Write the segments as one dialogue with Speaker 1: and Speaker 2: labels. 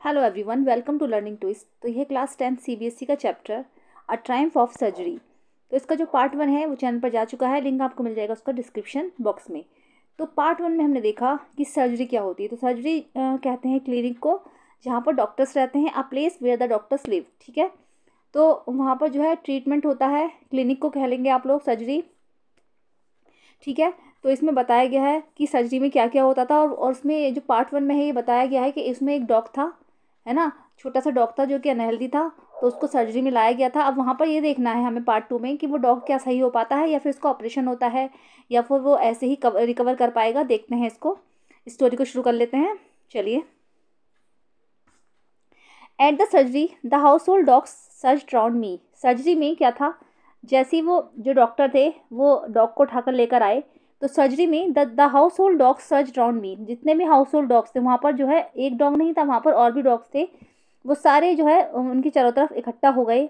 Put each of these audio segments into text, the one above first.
Speaker 1: Hello everyone, welcome to learning twist. तो यह class 10 CBSE का chapter a triumph of surgery. तो इसका जो पार्ट 1 है वो चैनल पर जा चुका है, लिंक आपको मिल जाएगा उसका डिस्क्रिप्शन बॉक्स में। तो पार्ट 1 में हमने देखा कि सर्जरी क्या होती है। तो सर्जरी कहते हैं क्लिनिक को जहाँ पर डॉक्टर्स रहते हैं, a place where the doctors live. ठीक है, तो वहाँ पर जो है ट्रीटमेंट होता है, क्लिनिक को कह लेंगे आप लोग सर्जरी। ठीक है, तो इसमें बताया गया है कि सर्जरी में क्या क्या होता था, और उसमें जो पार्ट 1 में है ये बताया गया है कि इसमें एक डॉग था, है ना, छोटा सा डॉग था जो कि अनहेल्दी था, तो उसको सर्जरी में लाया गया था। अब वहाँ पर ये देखना है हमें पार्ट 2 में कि वो डॉग क्या सही हो पाता है या फिर उसका ऑपरेशन होता है या फिर वो ऐसे ही रिकवर कर पाएगा। देखते हैं इसको, स्टोरी को शुरू कर लेते हैं। चलिए। At the surgery the household dogs search round me. Surgery में क्या था, जैसे ही वो जो डॉक्टर थे वो डॉग को उठाकर लेकर आए, तो सर्जरी में the household dogs search round me. जितने भी हाउस होल्ड डॉग्स थे वहाँ पर जो है एक डॉग नहीं था, वहाँ पर और भी डॉग्स थे, वो सारे जो है उनकी चारों तरफ इकट्ठा हो गए।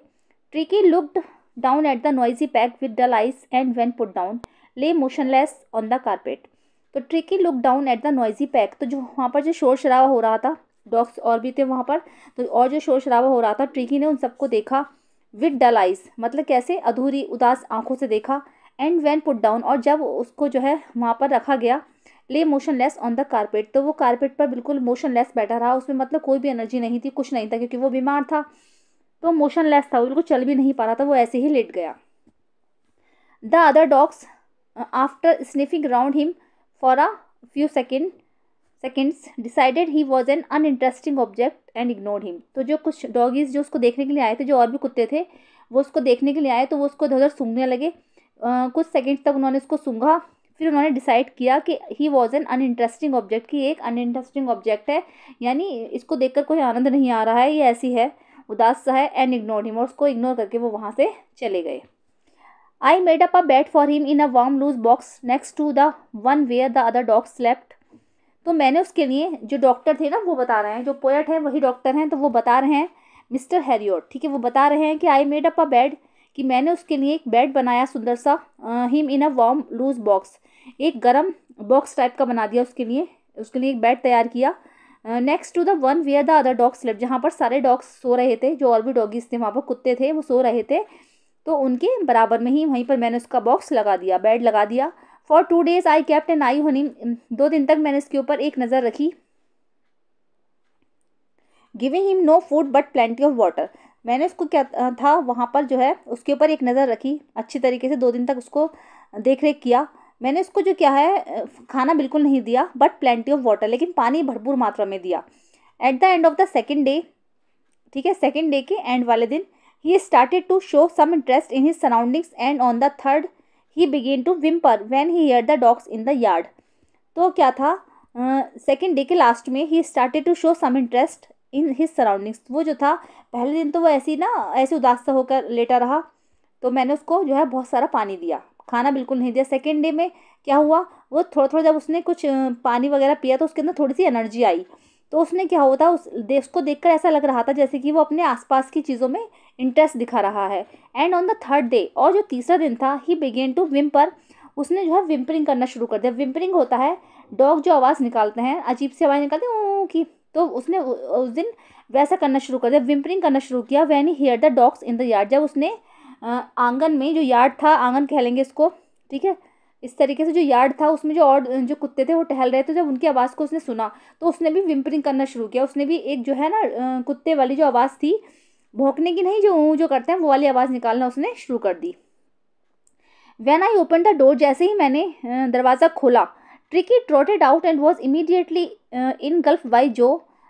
Speaker 1: Tricky looked down at the noisy pack with dull eyes and when put down lay motionless on the carpet. तो Tricky look down at the noisy pack, तो जो वहाँ पर जो शोर शराबा हो रहा था, डॉग्स और भी थे वहाँ पर, तो और जो शोर शराबा हो रहा था, ट्रिकी ने उन सबको देखा। विद डल आइज मतलब कैसे, अधूरी उदास आंखों से देखा। एंड व्हेन पुट डाउन, और जब उसको जो है वहाँ पर रखा गया, ले मोशनलेस ऑन द कारपेट, तो वो कारपेट पर बिल्कुल मोशनलेस बैठा रहा। उसमें मतलब कोई भी एनर्जी नहीं थी, कुछ नहीं था, क्योंकि वो बीमार था, तो मोशनलेस था, वो बिल्कुल चल भी नहीं पा रहा था, वो ऐसे ही लेट गया। The other dogs after sniffing round him for a few seconds decided he was an uninteresting object and ignored him. तो जो कुछ डॉगीज जो उसको देखने के लिए आए थे, जो और भी कुत्ते थे वो उसको देखने के लिए आए, तो वो उसको इधर उधर सूंघने लगे। कुछ सेकंड्स तक उन्होंने उसको सूंघा, फिर उन्होंने डिसाइड किया कि he was an uninteresting object, कि एक अनइंटरेस्टिंग ऑब्जेक्ट है, यानी इसको देखकर कोई आनंद नहीं आ रहा है, ये ऐसी है, उदास सा है। एंड इग्नोर्ड हिम, और उसको इग्नोर करके वो वहाँ से चले गए। I made up a bed for him in a warm loose box next to the one where the other dog slept. तो मैंने उसके लिए, जो डॉक्टर थे ना वो बता रहे हैं, जो पोएट है वही डॉक्टर हैं, तो वो बता रहे हैं, मिस्टर हैरियोट, ठीक है, वो बता रहे हैं कि I made up a bed, कि मैंने उसके लिए एक बेड बनाया सुंदर सा, him in a warm loose box, एक गर्म बॉक्स टाइप का बना दिया उसके लिए एक बेड तैयार किया। Next to the one where the other dog slept, जहाँ पर सारे डॉग्स सो रहे थे, जो और भी डॉगीज थे वहाँ पर, कुत्ते थे वो सो रहे थे, तो उनके बराबर में ही वहीं पर मैंने उसका बॉक्स लगा दिया, बेड लगा दिया। For 2 days I kept an eye on him, 2 दिन तक मैंने इसके ऊपर एक नज़र रखी। Giving him no food but plenty of water, मैंने उसको क्या था वहाँ पर जो है उसके ऊपर एक नज़र रखी अच्छी तरीके से, 2 दिन तक उसको देख रेख किया। मैंने उसको जो क्या है खाना बिल्कुल नहीं दिया, बट प्लेंटी ऑफ वाटर, लेकिन पानी भरपूर मात्रा में दिया। At the end of the second day, ठीक है, सेकेंड डे के एंड वाले दिन, he started to show some interest in his surroundings and on the third he began to whimper when he hear the dogs in the yard. तो क्या था, second day के last में he started to show some interest in his surroundings, वो जो था पहले दिन तो वो ऐसे ही ना, ऐसे उदास सा होकर लेटा रहा, तो मैंने उसको जो है बहुत सारा पानी दिया, खाना बिल्कुल नहीं दिया। सेकेंड डे में क्या हुआ, वो थोड़ा थोड़ा जब उसने कुछ पानी वगैरह पिया तो उसके अंदर थोड़ी सी एनर्जी आई, तो उसने क्या होता उस देश को देखकर ऐसा लग रहा था जैसे कि वो अपने आसपास की चीज़ों में इंटरेस्ट दिखा रहा है। And on the third day, और जो तीसरा दिन था, ही बिगेन टू विम्पर, उसने जो है विम्परिंग करना शुरू कर दिया। विम्परिंग होता है डॉग जो आवाज़ निकालते हैं, अजीब सी आवाज़ निकालते हैं ऊ की, तो उसने उस दिन वैसा करना शुरू कर दिया, विम्परिंग करना शुरू किया। When he hear the dogs in the yard, जब उसने आंगन में, जो यार्ड था, आंगन कह लेंगे इसको, ठीक है, इस तरीके से जो यार्ड था उसमें जो और जो कुत्ते थे वो टहल रहे थे, जब उनकी आवाज़ को उसने सुना तो उसने भी विम्परिंग करना शुरू किया। उसने भी एक जो है ना कुत्ते वाली जो आवाज़ थी, भौंकने की नहीं, जो ऊँ जो करते हैं वो वाली आवाज़ निकालना उसने शुरू कर दी। When I open the door, जैसे ही मैंने दरवाज़ा खोला, Tricki trotted out and was immediately engulfed by जो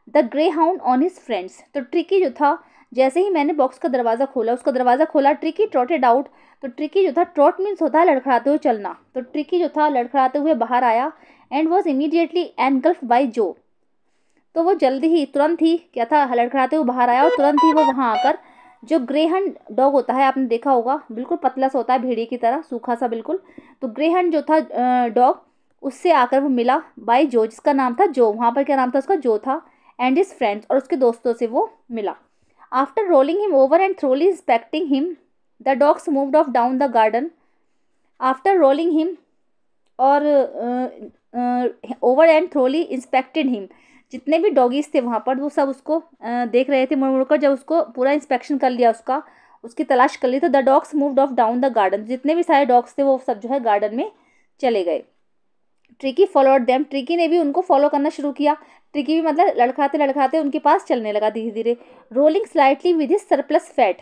Speaker 1: the greyhound on his friends. तो ट्रिकी जो था, जैसे ही मैंने बॉक्स का दरवाज़ा खोला, उसका दरवाज़ा खोला, ट्रिकी ट्रॉटेड आउट, तो ट्रिकी जो था, ट्रॉट मीन्स होता है लड़खड़ाते हुए चलना, तो ट्रिकी जो था लड़खड़ाते हुए बाहर आया। And was immediately engulf by जो, तो वो जल्दी ही, तुरंत ही क्या था, लड़खड़ाते हुए बाहर आया, और तुरंत ही वो वहाँ आकर, जो ग्रेहन डॉग होता है आपने देखा होगा, बिल्कुल पतला सा होता है भेड़िए की तरह, सूखा सा बिल्कुल, तो ग्रेहन जो था डॉग, उससे आकर वो मिला बाई जो, जिसका नाम था जो, वहाँ पर क्या नाम था उसका, जो था। एंड हिज फ्रेंड्स, और उसके दोस्तों से वो मिला। After rolling him over and thoroughly inspecting him, the dogs moved off down the garden. After rolling him, और over and thoroughly inspected him. जितने भी डॉगीज थे वहाँ पर वो सब उसको देख रहे थे मुड़ मुड़ कर। जब उसको पूरा इंस्पेक्शन कर लिया उसकी तलाश कर ली, तो the dogs moved off down the garden. जितने भी सारे डॉग्स थे वो सब जो है गार्डन में चले गए। Tricky followed them. ट्रिकी ने भी उनको फॉलो करना शुरू किया। ट्रिकी भी मतलब लड़खड़ाते लड़खड़ाते उनके पास चलने लगा धीरे धीरे। Rolling slightly with his surplus fat.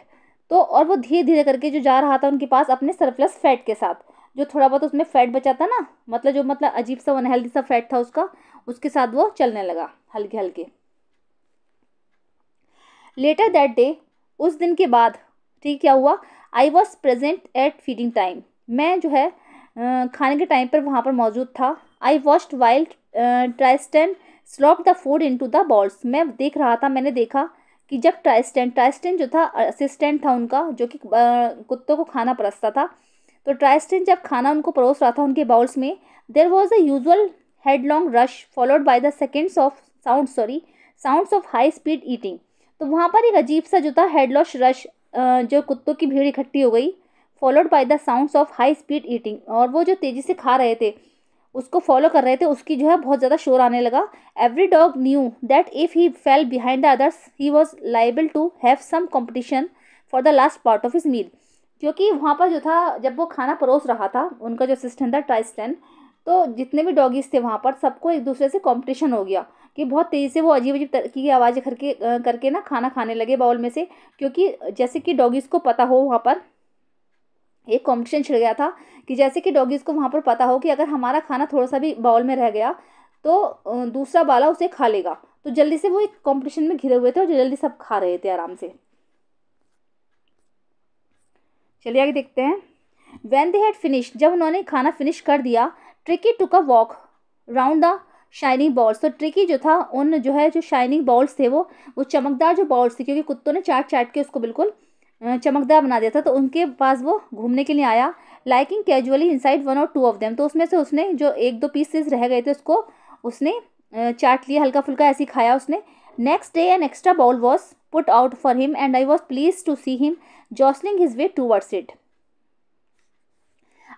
Speaker 1: तो और वो धीरे धीरे करके जो जा रहा था उनके पास अपने सरप्लस फैट के साथ, जो थोड़ा बहुत उसमें फैट बचा था ना, मतलब जो मतलब अजीब सा अनहेल्दी सा फैट था उसका, उसके साथ वो चलने लगा हल्के हल्के। लेटर दैट डे, उस दिन के बाद ठीक क्या हुआ, I was present at feeding time. मैं जो है खाने के टाइम पर वहाँ पर मौजूद था। I watched while Tristan slop the food into the bowls. मैं देख रहा था, मैंने देखा कि जब ट्राइस्टन जो था असिस्टेंट था उनका, जो कि कुत्तों को खाना परसता था, तो ट्राइस्टन जब खाना उनको परोस रहा था उनके बाउल्स में, there was a usual headlong rush followed by the sounds of high speed eating. तो वहाँ पर एक अजीब सा जो था हेडलॉश रश, जो कुत्तों की भीड़ इकट्ठी हो गई, followed by the sounds of high speed eating. और वो जो तेज़ी से खा रहे थे उसको फॉलो कर रहे थे, उसकी जो है बहुत ज़्यादा शोर आने लगा। Every dog knew that if he fell behind the others he was liable to have some competition for the last part of his meal. क्योंकि वहाँ पर जो था, जब वो खाना परोस रहा था उनका जो असिस्टेंट था ट्राइस्टन, तो जितने भी डॉगीज थे वहाँ पर सबको एक दूसरे से कंपटीशन हो गया कि बहुत तेज़ी से वो अजीब अजीब तरह की आवाज़ें करके ना खाना खाने लगे बाउल में से। क्योंकि जैसे कि डॉगीज़ को पता हो, वहाँ पर एक कंपटीशन छिड़ गया था कि जैसे कि डॉगीज़ को वहाँ पर पता हो कि अगर हमारा खाना थोड़ा सा भी बाउल में रह गया तो दूसरा वाला उसे खा लेगा। तो जल्दी से वो एक कंपटीशन में घिरे हुए थे और जल्दी सब खा रहे थे आराम से। चलिए आगे देखते हैं। When they had finished, जब उन्होंने खाना फिनिश कर दिया, tricky took a walk round the shining balls. तो ट्रिकी जो था उन जो शाइनिंग बॉल्स थे वो चमकदार जो बॉल्स थे, क्योंकि कुत्तों ने चाट चाट के उसको बिल्कुल चमकदार बना दिया था, तो उनके पास वो घूमने के लिए आया। लाइकिंग कैजुअली इनसाइड वन और टू ऑफ देम। तो उसमें से उसने जो एक दो पीसेस रह गए थे उसको उसने चाट लिया, हल्का फुल्का ऐसे ही खाया उसने। Next day an extra bowl was put out for him and I was pleased to see him jostling his way towards it.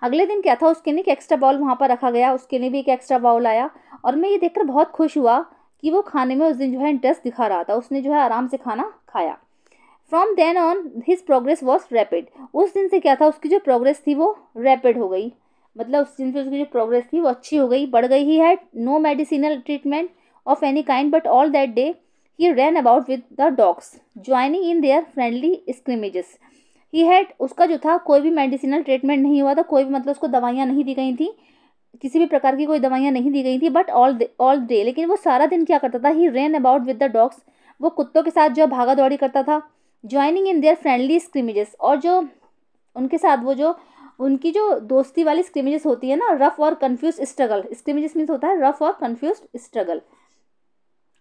Speaker 1: अगले दिन क्या था, उसके लिए एक एक्स्ट्रा बाउल वहाँ पर रखा गया, उसके लिए भी एक एक्स्ट्रा बाउल आया। और मैं ये देखकर बहुत खुश हुआ कि वो खाने में उस दिन जो है इंटरेस्ट दिखा रहा था, उसने जो है आराम से खाना खाया। From then on his progress was rapid. उस दिन से क्या था, उसकी जो प्रोग्रेस थी वो रैपिड हो गई, मतलब उस दिन से उसकी जो प्रोग्रेस थी वो अच्छी हो गई, बढ़ गई। He had no medicinal treatment of any kind but all that day he ran about with the dogs joining in their friendly scrimmages. He had, उसका जो था कोई भी मेडिसिनल ट्रीटमेंट नहीं हुआ था, कोई भी मतलब उसको दवाइयाँ नहीं दी गई थी, किसी भी प्रकार की कोई दवाइयाँ नहीं दी गई थी, बट ऑल डे, लेकिन वो सारा दिन क्या करता था, ही ran about with the dogs, वो कुत्तों के साथ जो भागा दौड़ी करता था। ज्वाइनिंग इन देयर फ्रेंडली स्क्रिमेजेस, और जो उनके साथ वो जो उनकी जो दोस्ती वाली स्क्रिमेजेस होती है ना, रफ और कंफ्यूज स्ट्रगल, स्क्रिमेजेस मीन्स होता है रफ और कंफ्यूज स्ट्रगल,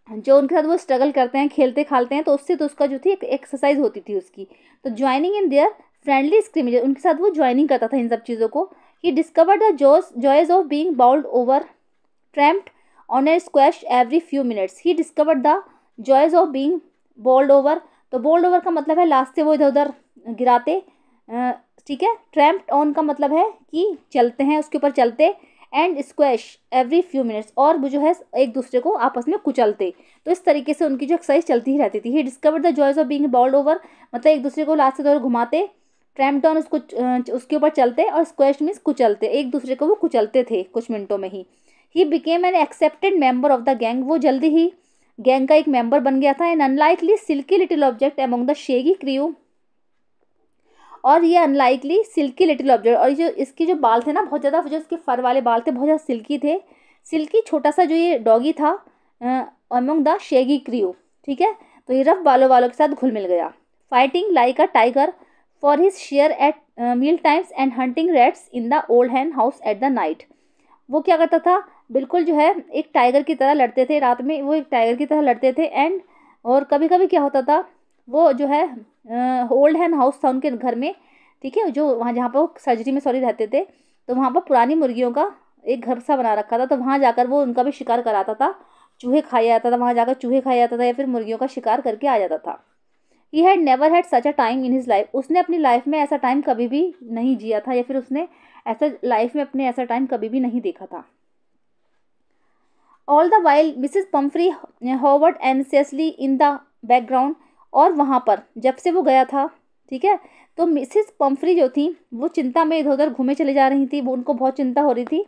Speaker 1: जो उनके साथ वो स्ट्रगल करते हैं, खेलते खालते हैं, तो उससे तो उसका जो थी एक एक्सरसाइज होती थी उसकी। तो ज्वाइनिंग इन देयर फ्रेंडली स्क्रिमेजेस, उनके साथ वो ज्वाइनिंग करता था इन सब चीज़ों को। He discovered the joys of being bowled over trampled on a squash every few minutes. He discovered the joys of being bowled over. तो बोल्ड ओवर का मतलब है लास्ट से वो इधर उधर गिराते, ठीक है। ट्रैम्प्ड ऑन का मतलब है कि चलते हैं, उसके ऊपर चलते। And squash every few minutes, और वो जो है एक दूसरे को आपस में कुचलते। तो इस तरीके से उनकी जो एक्सरसाइज चलती ही रहती थी। He discovered the joys of being bowled over, मतलब एक दूसरे को लास्ट से दौर घुमाते। ट्रैम्प्ड ऑन, उसको उसके ऊपर चलते, और स्क्वैश मीन्स कुचलते, एक दूसरे को वो कुचलते थे कुछ मिनटों में ही। He became an accepted member of the gang, वो जल्दी ही गैंग का एक मेंबर बन गया था। An unlikely silky little object among the shaggy crew, और ये अनलाइकली सिल्की लिटिल ऑब्जेक्ट, और जो इसके जो बाल थे ना बहुत ज़्यादा, जो इसके फर वाले बाल थे बहुत ज़्यादा सिल्की थे, सिल्की छोटा सा जो ये डॉगी था अमंग द शेगी क्रियू, ठीक है। तो ये रफ बालों वालों के साथ घुल मिल गया। Fighting like a tiger for his share at meal times and hunting rats in the old hen house at the night. वो क्या करता था, बिल्कुल जो है एक टाइगर की तरह लड़ते थे, रात में वो एक टाइगर की तरह लड़ते थे। एंड और कभी कभी क्या होता था, वो जो है ओल्ड हैन हाउस था उनके घर में, ठीक है, जो वहाँ जहाँ पर वो सर्जरी में सॉरी रहते थे, तो वहाँ पर पुरानी मुर्गियों का एक घर सा बना रखा था। तो वहाँ जाकर वो उनका भी शिकार कराता था, चूहे खाया जाता था, वहाँ जाकर चूहे खाया जाता था या फिर मुर्गियों का शिकार करके आ जाता था। He had never had such a time in his life, उसने अपनी लाइफ में ऐसा टाइम कभी भी नहीं जिया था, या फिर उसने ऐसा लाइफ में अपने ऐसा टाइम कभी भी नहीं देखा था। All the while Mrs Pumphrey hovered anxiously in the background. और वहाँ पर जब से वो गया था, ठीक है, तो मिसिस पम्फ्री जो थी वो चिंता में इधर उधर घूमे चले जा रही थी, वो उनको बहुत चिंता हो रही थी,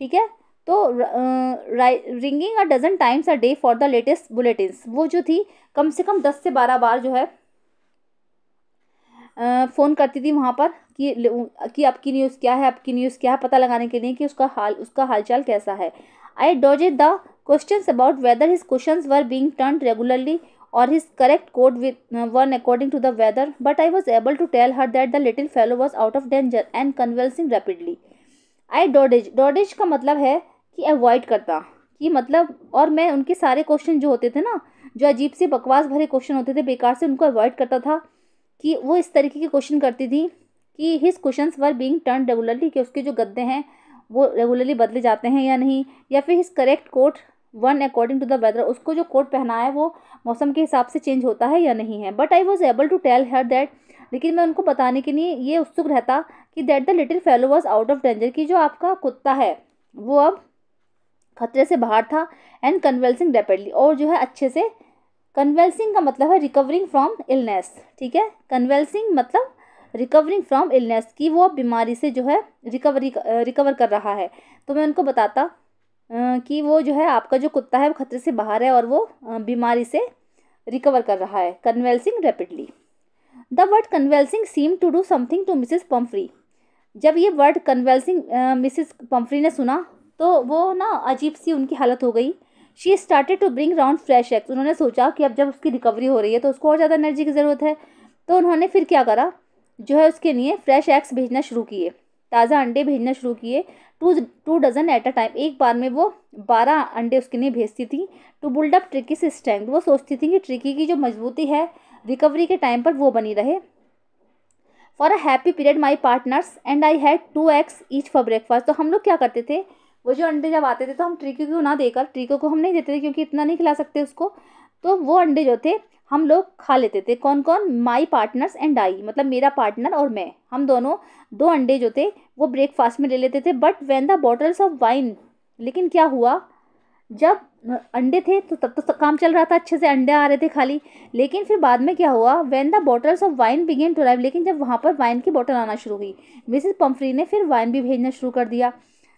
Speaker 1: ठीक है। तो ringing a dozen times a day for the latest bulletins, वो जो थी कम से कम 10 से 12 बार जो है फ़ोन करती थी वहाँ पर कि आपकी न्यूज़ क्या है, आपकी न्यूज़ क्या है, पता लगाने के लिए कि उसका हालचाल कैसा है। I dodged the questions about whether his questions were being turned regularly और his correct coat with one according to the weather, but I was able to tell her that the little fellow was out of danger and convalescing rapidly. I dodged का मतलब है कि avoid करता, कि मतलब, और मैं उनके सारे क्वेश्चन जो होते थे ना, जो अजीब से बकवास भरे क्वेश्चन होते थे, बेकार से, उनको अवॉइड करता था। कि वो इस तरीके के क्वेश्चन करती थी कि his questions were being turned regularly, कि उसके जो गद्दे हैं वो रेगुलरली बदले जाते हैं या नहीं, या फिर his correct coat one according to the weather, उसको जो कोट पहना है वो मौसम के हिसाब से चेंज होता है या नहीं है। But I was able to tell her that, लेकिन मैं उनको बताने के लिए ये उत्सुक रहता कि that the little fellow was out of danger, कि जो आपका कुत्ता है वो अब खतरे से बाहर था, एंड कन्वल्सिंग रैपिडली, और जो है अच्छे से, कन्वल्सिंग का मतलब है रिकवरिंग फ्रॉम इलनेस, ठीक है, कन्वल्सिंग मतलब रिकवरिंग फ्रॉम इलनेस, की वो बीमारी से जो है रिकवर कर रहा है। तो मैं उनको बताता कि वो जो है आपका जो कुत्ता है वो खतरे से बाहर है और वो बीमारी से रिकवर कर रहा है, convalescing rapidly. The word convalescing seem to do something to Mrs Pumphrey. जब ये वर्ड कन्वल्सिंग मिसिस पम्फ्री ने सुना तो वो ना अजीब सी उनकी हालत हो गई। She started to bring round fresh eggs. उन्होंने सोचा कि अब जब उसकी रिकवरी हो रही है तो उसको और ज़्यादा एनर्जी की ज़रूरत है, तो उन्होंने फिर क्या करा, जो है उसके लिए फ्रेश एग्स भेजना शुरू किए, ताज़ा अंडे भेजना शुरू किए, two dozen at a time. एक बार में वो 12 अंडे उसके लिए भेजती थी। टू बुल्ड अप ट्रिकी से स्ट्रेंथ, वो सोचती थी कि ट्रिकी की जो मजबूती है रिकवरी के टाइम पर वो बनी रहे। For a happy period my partners and I had 2 eggs each for breakfast. तो हम लोग क्या करते थे, वो जो अंडे जब आते थे तो हम ट्रिकी को ना देकर, ट्रिको को हम नहीं देते थे क्योंकि इतना नहीं खिला सकते उसको, तो वो अंडे जो थे हम लोग खा लेते थे। कौन कौन, माई पार्टनर्स एंड आई, मतलब मेरा पार्टनर और मैं, हम दोनों 2 अंडे जो थे वो ब्रेकफास्ट में ले लेते थे। But when the bottles of wine, लेकिन क्या हुआ, जब अंडे थे तो तब तो काम चल रहा था, अच्छे से अंडे आ रहे थे खाली। लेकिन फिर बाद में क्या हुआ, when the bottles of wine began to arrive, लेकिन जब वहाँ पर वाइन की बॉटल आना शुरू हुई, मिसेस पम्फ्री ने फिर वाइन भी भेजना शुरू कर दिया।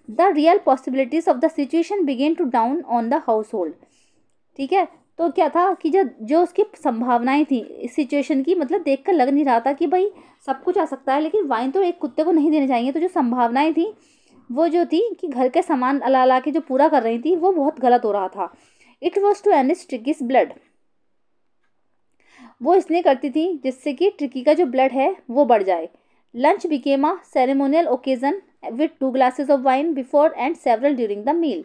Speaker 1: The real possibilities of the situation began to dawn on the household, ठीक है। तो क्या था कि जो जो उसकी संभावनाएं थी इस सिचुएशन की, मतलब देखकर लग नहीं रहा था कि भाई सब कुछ आ सकता है, लेकिन वाइन तो एक कुत्ते को नहीं देने चाहिए, तो जो संभावनाएं थी वो जो थी कि घर के सामान अला अला के जो पूरा कर रही थी वो बहुत गलत हो रहा था। It was to enrich Tricki's blood, वो इसलिए करती थी जिससे कि ट्रिकी का जो ब्लड है वो बढ़ जाए। Lunch became a ceremonial occasion with 2 glasses of wine before and several during the meal.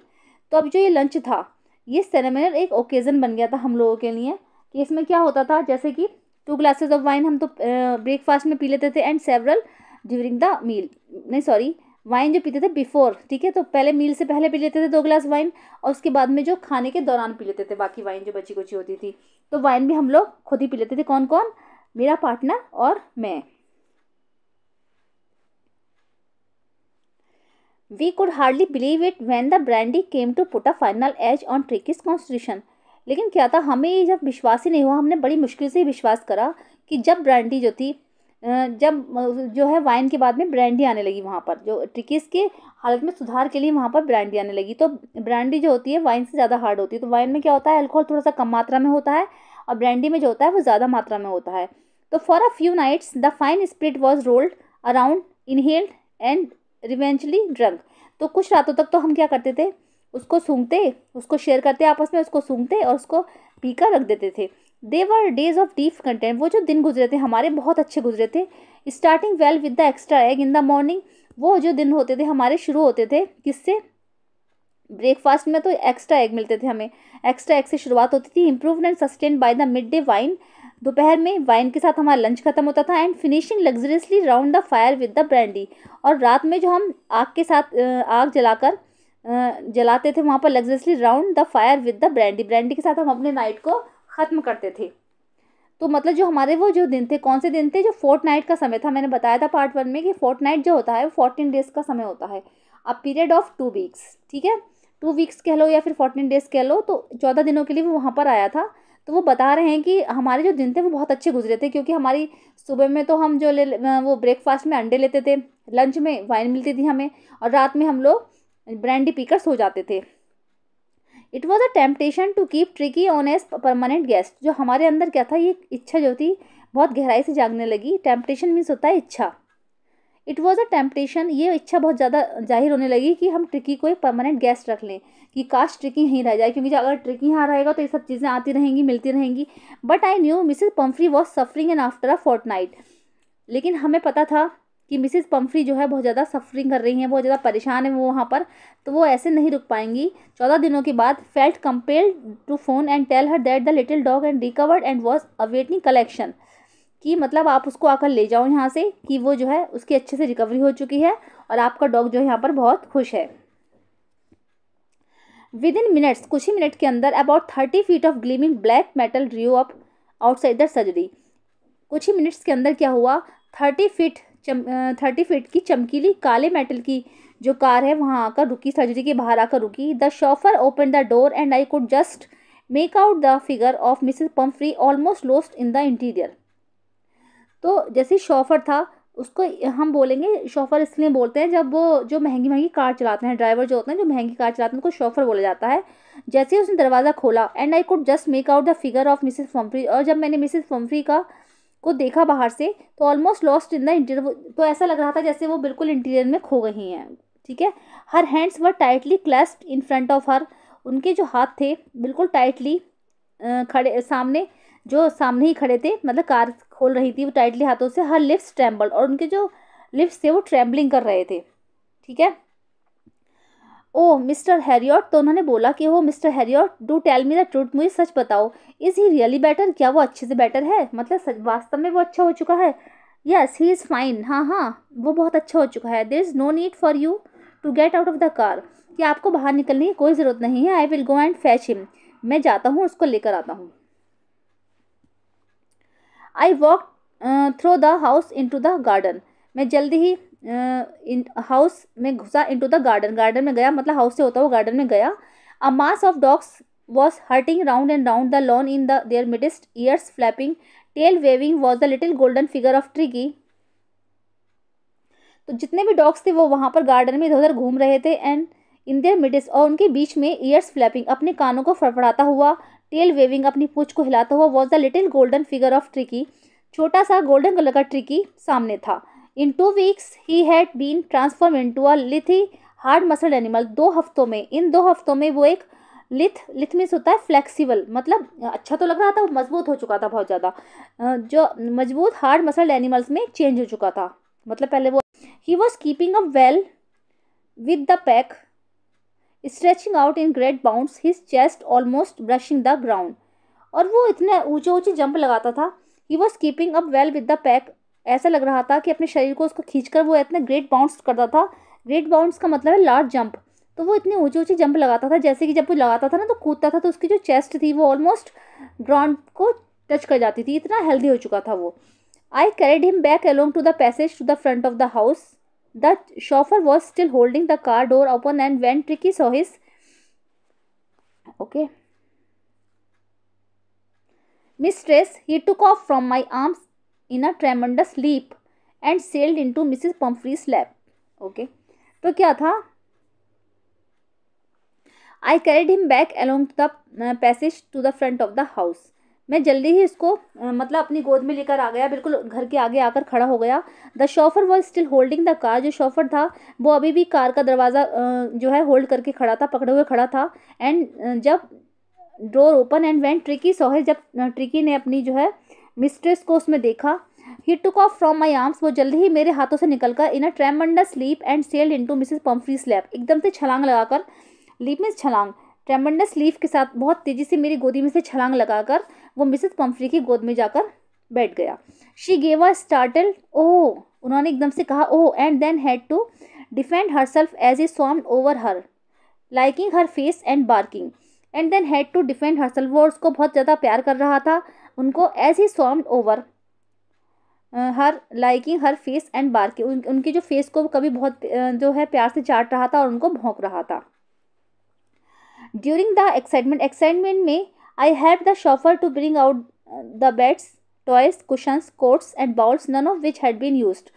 Speaker 1: तो अब जो ये लंच था ये सेरेमोनियल एक ओकेजन बन गया था हम लोगों के लिए, कि इसमें क्या होता था, जैसे कि 2 glasses ऑफ वाइन हम तो ब्रेकफास्ट में पी लेते थे, and several during the meal, नहीं सॉरी, वाइन जो पीते थे बिफोर, ठीक है, तो पहले मील से पहले पी लेते थे 2 गिलास वाइन, और उसके बाद में जो खाने के दौरान पी लेते थे बाकी वाइन जो बची कुची होती थी। तो वाइन भी हम लोग खुद ही पी लेते थे, कौन कौन, मेरा पार्टनर और मैं। We could hardly believe it when the brandy came to put a final edge on Tricky's constitution. लेकिन क्या था, हमें ये जब विश्वास ही नहीं हुआ, हमने बड़ी मुश्किल से ही विश्वास करा कि जब ब्रांडी जो थी जब जो है वाइन के बाद में ब्रांडी आने लगी, वहाँ पर जो ट्रिकीज के हालत में सुधार के लिए वहाँ पर ब्रांडी आने लगी। तो ब्रांडी जो होती है वाइन से ज़्यादा हार्ड होती है, तो वाइन में क्या होता है, अल्कोहल थोड़ा सा कम मात्रा में होता है, और ब्रांडी में जो होता है वो ज़्यादा मात्रा में होता है। तो for a few nights the fine spirit was rolled around, inhaled and reverentially drunk. तो कुछ रातों तक तो हम क्या करते थे, उसको सूंघते, उसको शेयर करते आपस में, उसको सूंघते और उसको पीकर रख देते थे। दे वर डेज ऑफ डीप कंटेंट, वो जो दिन गुजरे थे हमारे बहुत अच्छे गुजरे थे। Starting well with the extra egg in the morning, वो जो दिन होते थे हमारे शुरू होते थे किससे, ब्रेकफास्ट में तो एक्स्ट्रा एग मिलते थे हमें, एक्स्ट्रा एग से शुरुआत होती थी। Improved and sustained by the mid day wine, दोपहर में वाइन के साथ हमारा लंच खत्म होता था। And finishing luxuriously round the fire with the brandy, और रात में जो हम आग के साथ आग जलाकर जलाते थे वहाँ पर luxuriously round the fire with the brandy, brandy के साथ हम अपने नाइट को ख़त्म करते थे। तो मतलब जो हमारे वो जो दिन थे, कौन से दिन थे, जो फोर्ट नाइट का समय था, मैंने बताया था पार्ट 1 में कि फोर्ट नाइट जो होता है वो 14 डेज का समय होता है, अ पीरियड ऑफ 2 weeks, ठीक है। 2 वीक्स कह लो या फिर 14 डेज कह लो, तो 14 दिनों के लिए वो वहाँ पर आया था। तो वो बता रहे हैं कि हमारे जो दिन थे वो बहुत अच्छे गुजरे थे, क्योंकि हमारी सुबह में तो हम जो वो ब्रेकफास्ट में अंडे लेते थे, लंच में वाइन मिलती थी हमें, और रात में हम लोग ब्रांडी पीकर सो जाते थे। It was a temptation to keep Tricky on as permanent guest. जो हमारे अंदर क्या था, ये इच्छा जो थी बहुत गहराई से जागने लगी। टेम्पटेशन मीन्स होता है इच्छा। इट वॉज अ टेम्पटेशन, ये इच्छा बहुत ज़्यादा जाहिर होने लगी कि हम ट्रिकी को एक परमानेंट गेस्ट रख लें, कि काश ट्रिकी यहीं रह जाए, क्योंकि अगर ट्रिकी यहाँ रहेगा तो ये सब चीज़ें आती रहेंगी, मिलती रहेंगी। But I knew Mrs Pumphrey was suffering and after a fortnight. लेकिन हमें पता था कि मिसेस पम्फ्री जो है बहुत ज़्यादा सफरिंग कर रही हैं, बहुत ज़्यादा परेशान है वो वहाँ पर, तो वो ऐसे नहीं रुक पाएंगी। 14 दिनों के बाद felt compelled to phone and tell her that the little dog and recovered and was awaiting collection. कि मतलब आप उसको आकर ले जाओ यहाँ से, कि वो जो है उसकी अच्छे से रिकवरी हो चुकी है और आपका डॉग जो है यहाँ पर बहुत खुश है। विद इन मिनट्स, कुछ ही मिनट के अंदर, about 30 feet of gleaming black metal Drew up outside the surgery. कुछ ही मिनट्स के अंदर क्या हुआ, 30 फीट की चमकीली काले मेटल की जो कार है वहाँ आकर रुकी, सर्जरी के बाहर आकर रुकी। The chauffeur open the door and I could just make out the figure of Mrs Pomfrey almost lost in the interior. तो जैसे शॉफर था, उसको हम बोलेंगे शॉफर इसलिए बोलते हैं जब वो जो महंगी महंगी कार चलाते हैं, ड्राइवर जो होते हैं जो महंगी कार चलाते हैं उनको शॉफर बोला जाता है। जैसे ही उसने दरवाज़ा खोला, and I could just make out the figure of Mrs Pomfrey, और जब मैंने मिसेस पम्फ्री को देखा बाहर से, तो almost lost in the interior, तो ऐसा लग रहा था जैसे वो बिल्कुल इंटीरियर में खो गई हैं। ठीक है। Her hands were tightly clasped in front of her, उनके जो हाथ थे बिल्कुल टाइटली खड़े सामने, जो सामने ही खड़े थे, मतलब कार खोल रही थी वो टाइटली हाथों से। हर लिप्स ट्रेम्बल्ड, और उनके जो लिप्स थे वो ट्रेम्बलिंग कर रहे थे। ठीक है। ओ मिस्टर हैरियट, तो उन्होंने बोला कि वो mister Herriot, do tell me the truth, मुझे सच बताओ, इज ही रियली बेटर, क्या वो अच्छे से बेटर है, मतलब सच वास्तव में वो अच्छा हो चुका है। यस ही इज़ फाइन, हाँ हाँ वो बहुत अच्छा हो चुका है। There is no need for you to get out of the car, कि आपको बाहर निकलने की कोई ज़रूरत नहीं है। I will go and fetch him, मैं जाता हूँ उसको लेकर आता हूँ। I walk through the house into the garden, मैं जल्दी ही इन हाउस में घुसा, into the garden, garden में गया, मतलब हाउस से होता हुआ गार्डन में गया। A mass of dogs was hurtling round and round the lawn in the their midst, ears flapping, tail waving was the little golden figure of Tricki. तो जितने भी डॉग्स थे वो वहाँ पर गार्डन में इधर उधर घूम रहे थे। एंड इन देयर मिडिस्ट, और उनके बीच में, ईयर्स फ्लैपिंग, अपने कानों को फड़फड़ाता हुआ, टेल वेविंग, अपनी पूंछ को हिलाता हुआ, was the little golden figure of Tricki, छोटा सा गोल्डन कलर का ट्रिकी सामने था। In 2 weeks he had been transform into a lithe hard muscle animal, 2 हफ्तों में, इन 2 हफ्तों में वो एक लिथ मीन्स होता है फ्लेक्सिबल, मतलब अच्छा तो लग रहा था, वो मजबूत हो चुका था बहुत ज़्यादा, जो मजबूत हार्ड मसल एनिमल्स में चेंज हो चुका था। मतलब पहले वो, he was keeping up well with the pack, stretching out in great bounds, his chest almost brushing the ground, और वो इतने ऊंचे ऊंचे जंप लगाता था। He was keeping up well with the pack, ऐसा लग रहा था कि अपने शरीर को उसको खींचकर वो इतने ग्रेट बाउंड्स करता था। ग्रेट बाउंड्स का मतलब है लार्ज जंप, तो वो इतने ऊंचे ऊंचे जंप लगाता था, जैसे कि जब वो लगाता था ना तो कूदता था तो उसकी जो चेस्ट थी वो ऑलमोस्ट ग्राउंड को टच कर जाती थी, इतना हेल्दी हो चुका था वो। I carried him back along to the passage to the front of the house, the chauffeur was still holding the car door open, and when Tricky saw his okay mistress, he took off from my arms in a tremendous leap and sailed into Mrs. Pumphrey's lap. Okay, तो क्या था, I carried him back along the passage to the front of the house. मैं जल्दी ही इसको मतलब अपनी गोद में लेकर आ गया, बिल्कुल घर के आगे आकर खड़ा हो गया। The chauffeur was still holding the car, जो शॉफर था वो अभी भी कार का दरवाज़ा जो है होल्ड करके खड़ा था, पकड़े हुए खड़ा था। एंड जब door open and when Tricki saw his, जब ट्रिकी ने अपनी जो है मिस्ट्रेस को उसमें देखा, he took off from my arms, वो जल्दी ही मेरे हाथों से निकलकर, in a tremendous leap and sailed into Mrs Pumphrey's lap, एकदम से छलांग लगाकर, लीप में छलांग, ट्रेमेंडस लीफ के साथ बहुत तेजी से मेरी गोदी में से छलांग लगाकर वो मिसेस पम्फ्री की गोद में जाकर बैठ गया। She gave a startled oh, उन्होंने एकदम से कहा oh, and then had to defend herself as a swarmed over her, licking her face and barking, and then had to defend herself, वो उसको बहुत ज़्यादा प्यार कर रहा था उनको, as he swarmed over her, licking her face and barking, उनकी जो फेस को कभी बहुत जो है प्यार से चाट रहा था और उनको भौंक रहा था। ड्यूरिंग द एक्साइटमेंट में I help the chauffeur to bring out the beds, toys, cushions, coats and bowls, none of which had been used.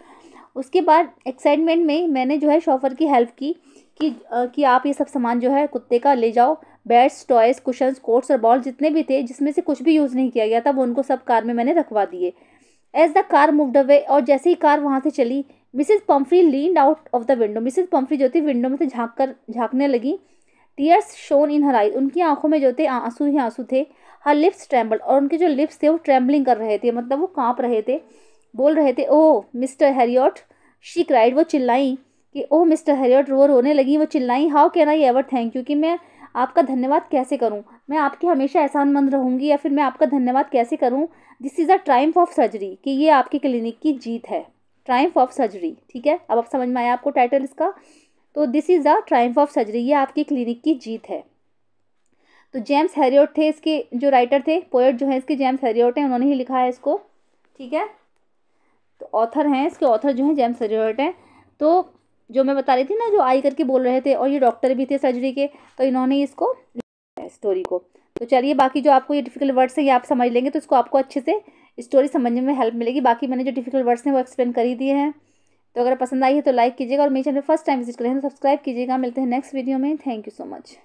Speaker 1: उसके बाद एक्साइटमेंट में मैंने जो है शॉफर की हेल्प की कि आप ये सब सामान जो है कुत्ते का ले जाओ, बेड्स, टॉयज, कुशंस, कोट्स और बॉल जितने भी थे जिसमें से कुछ भी यूज़ नहीं किया गया था वो उनको सब कार में मैंने रखवा दिए। As the car moved away, और जैसे ही कार वहाँ से चली, Mrs Pumphrey leaned out of the window. Mrs Pumphrey जो थी विंडो में से झाँकने लगी। Tears shone in her eyes, उनकी आंखों में जो थे आंसू ही आंसू थे। हर लिप्स ट्रेम्बल, और उनके जो लिप्स थे वो ट्रेम्बलिंग कर रहे थे, मतलब वो काँप रहे थे, बोल रहे थे, ओह मिस्टर हैरियट, शी क्राइड, वो चिल्लाई कि ओह मिस्टर हैरियट, वो रोने लगी, वो चिल्लाई, how can I ever thank you, कि मैं आपका धन्यवाद कैसे करूं, मैं आपकी हमेशा एहसानमंद रहूंगी, या फिर मैं आपका धन्यवाद कैसे करूं। This is a triumph of surgery, कि ये आपकी क्लिनिक की जीत है, ट्रायम्फ ऑफ सर्जरी। ठीक है, अब आप समझ में आया आपको टाइटल इसका। तो this is the Triumph of surgery, ये आपकी क्लिनिक की जीत है। तो जेम्स हैरियट थे इसके जो राइटर थे, पोएट जो है इसके जेम्स हैरियट हैं, उन्होंने ही लिखा है इसको। ठीक है, तो ऑथर हैं इसके, ऑथर जो हैं जेम्स हैरियट हैं। तो जो मैं बता रही थी ना, जो आई करके बोल रहे थे, और ये डॉक्टर भी थे सर्जरी के, तो इन्होंने इसको लिखा है स्टोरी को। तो चलिए, बाकी जो आपको ये डिफिकल्ट वर्ड्स हैं ये आप समझ लेंगे तो इसको आपको अच्छे से स्टोरी समझने में हेल्प मिलेगी। बाकी मैंने जो डिफिकल्ट वर्ड्स हैं वो एक्सप्लेन कर ही दिए हैं। तो अगर पसंद आई है तो लाइक कीजिएगा, और मेरे चैनल फर्स्ट टाइम विजिट करें तो सब्सक्राइब कीजिएगा। मिलते हैं नेक्स्ट वीडियो में। Thank you so much.